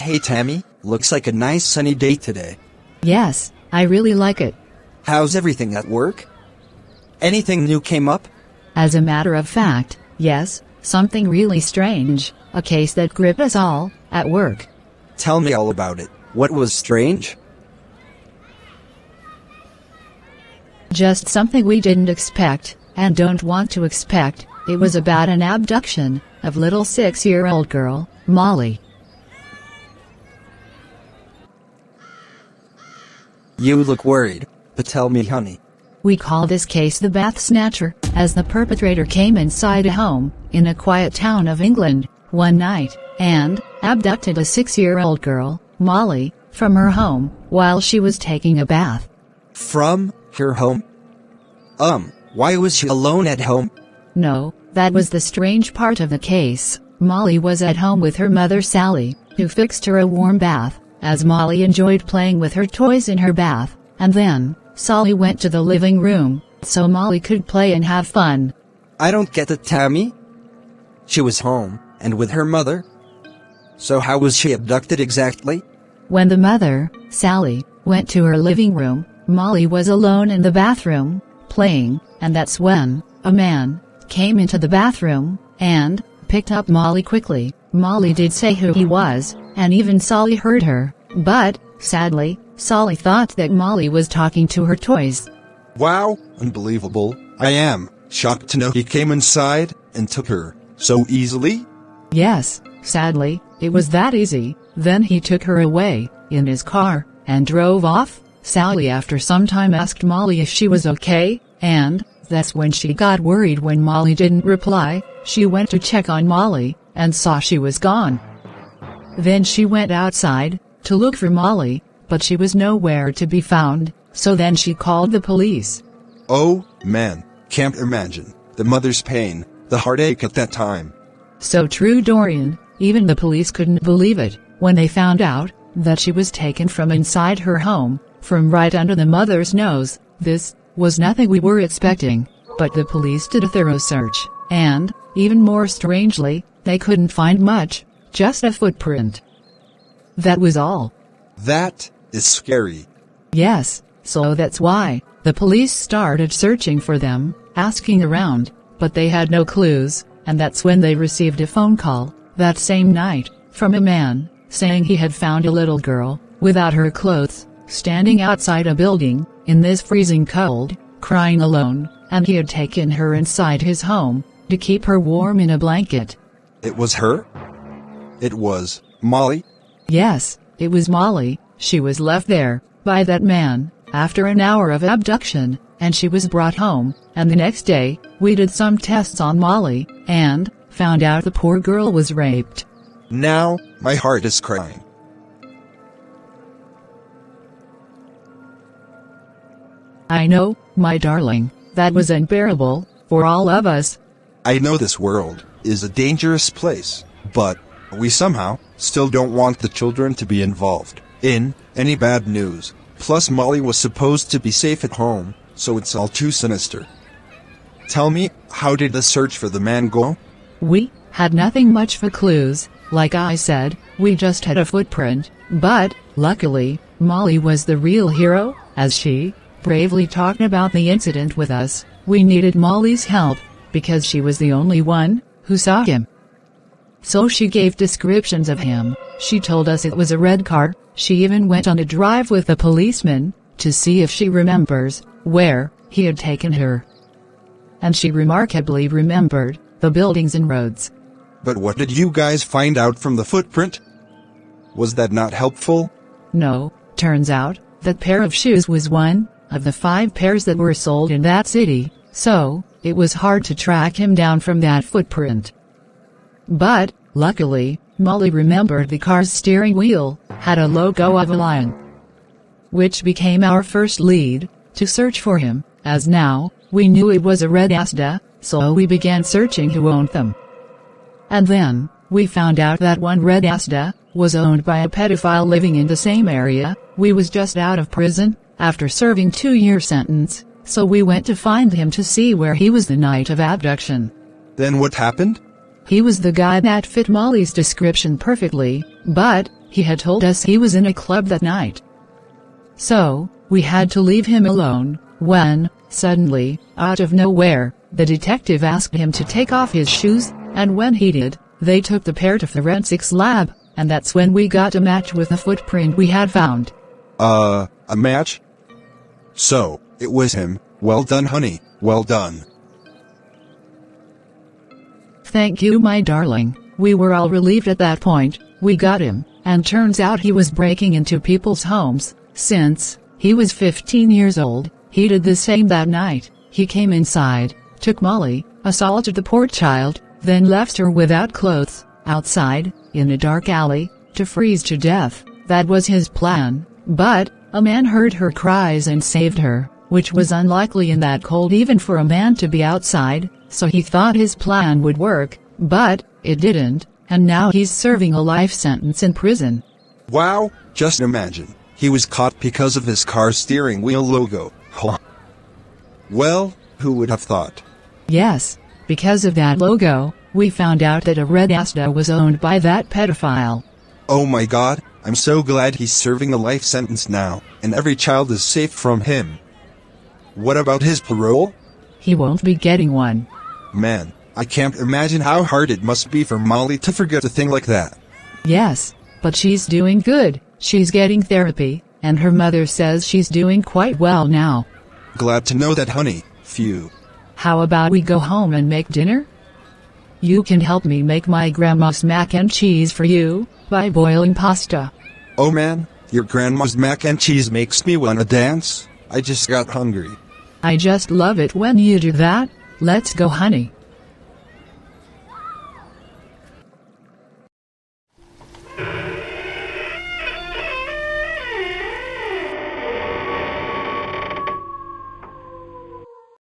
Hey Tammy, looks like a nice sunny day today. Yes, I really like it. How's everything at work? Anything new came up? As a matter of fact, yes, something really strange, a case that gripped us all, at work. Tell me all about it. What was strange? Just something we didn't expect, and don't want to expect. It was about an abduction of little 6-year-old girl, Molly. You look worried, but tell me honey. We call this case the Bath Snatcher, as the perpetrator came inside a home, in a quiet town of England, one night, and abducted a 6-year-old girl, Molly, from her home, while she was taking a bath. From her home? Why was she alone at home? No, that was the strange part of the case. Molly was at home with her mother Sally, who fixed her a warm bath, as Molly enjoyed playing with her toys in her bath, and then Sally went to the living room, so Molly could play and have fun. I don't get it, Tammy. She was home, and with her mother. So how was she abducted exactly? When the mother, Sally, went to her living room, Molly was alone in the bathroom, playing, and that's when a man came into the bathroom and picked up Molly quickly. Molly did say who he was, and even Sally heard her, but, sadly, Sally thought that Molly was talking to her toys. Wow, unbelievable. I am shocked to know he came inside and took her so easily. Yes, sadly, it was that easy. Then he took her away, in his car, and drove off. Sally after some time asked Molly if she was okay, and that's when she got worried when Molly didn't reply. She went to check on Molly, and saw she was gone. Then she went outside to look for Molly, but she was nowhere to be found, so then she called the police. Oh, man, can't imagine the mother's pain, the heartache at that time. So true, Dorian. Even the police couldn't believe it when they found out that she was taken from inside her home, from right under the mother's nose. This was nothing we were expecting, but the police did a thorough search, and, even more strangely, they couldn't find much, just a footprint. That was all. That is scary. Yes, so that's why the police started searching for them, asking around, but they had no clues, and that's when they received a phone call, that same night, from a man, saying he had found a little girl, without her clothes, standing outside a building, in this freezing cold, crying alone, and he had taken her inside his home, to keep her warm in a blanket. It was her? It was Molly? Yes, it was Molly. She was left there, by that man, after an hour of abduction, and she was brought home, and the next day, we did some tests on Molly, and found out the poor girl was raped. Now, my heart is crying. I know, my darling, that was unbearable, for all of us. I know this world is a dangerous place, but we somehow still don't want the children to be involved in any bad news. Plus Molly was supposed to be safe at home, so it's all too sinister. Tell me, how did the search for the man go? We had nothing much for clues. Like I said, we just had a footprint, but, luckily, Molly was the real hero, as she bravely talked about the incident with us. We needed Molly's help, because she was the only one who saw him. So she gave descriptions of him. She told us it was a red car. She even went on a drive with a policeman, to see if she remembers where he had taken her. And she remarkably remembered the buildings and roads. But what did you guys find out from the footprint? Was that not helpful? No, turns out, that pair of shoes was one of the 5 pairs that were sold in that city, so it was hard to track him down from that footprint. But, luckily, Molly remembered the car's steering wheel had a logo of a lion, which became our first lead to search for him, as now we knew it was a red Asda, so we began searching who owned them. And then we found out that one red Asda was owned by a pedophile living in the same area. We was just out of prison after serving 2-year sentence, so we went to find him to see where he was the night of abduction. Then what happened? He was the guy that fit Molly's description perfectly, but he had told us he was in a club that night. So, we had to leave him alone, when, suddenly, out of nowhere, the detective asked him to take off his shoes, and when he did, they took the pair to forensics lab, and that's when we got a match with the footprint we had found. A match? So, it was him. Well done, honey. Well done. Thank you, my darling. We were all relieved at that point. We got him, and turns out he was breaking into people's homes. Since he was 15 years old, he did the same that night. He came inside, took Molly, assaulted the poor child, then left her without clothes, outside, in a dark alley, to freeze to death. That was his plan. But a man heard her cries and saved her, which was unlikely in that cold even for a man to be outside, so he thought his plan would work, but it didn't, and now he's serving a life sentence in prison. Wow, just imagine. He was caught because of his car steering wheel logo. Huh. Well, who would have thought? Yes, because of that logo, we found out that a red Asda was owned by that pedophile. Oh my god, I'm so glad he's serving a life sentence now, and every child is safe from him. What about his parole? He won't be getting one. Man, I can't imagine how hard it must be for Molly to forget a thing like that. Yes, but she's doing good. She's getting therapy, and her mother says she's doing quite well now. Glad to know that, honey. Phew. How about we go home and make dinner? You can help me make my grandma's mac and cheese for you, by boiling pasta. Oh man, your grandma's mac and cheese makes me wanna dance. I just got hungry. I just love it when you do that. Let's go, honey.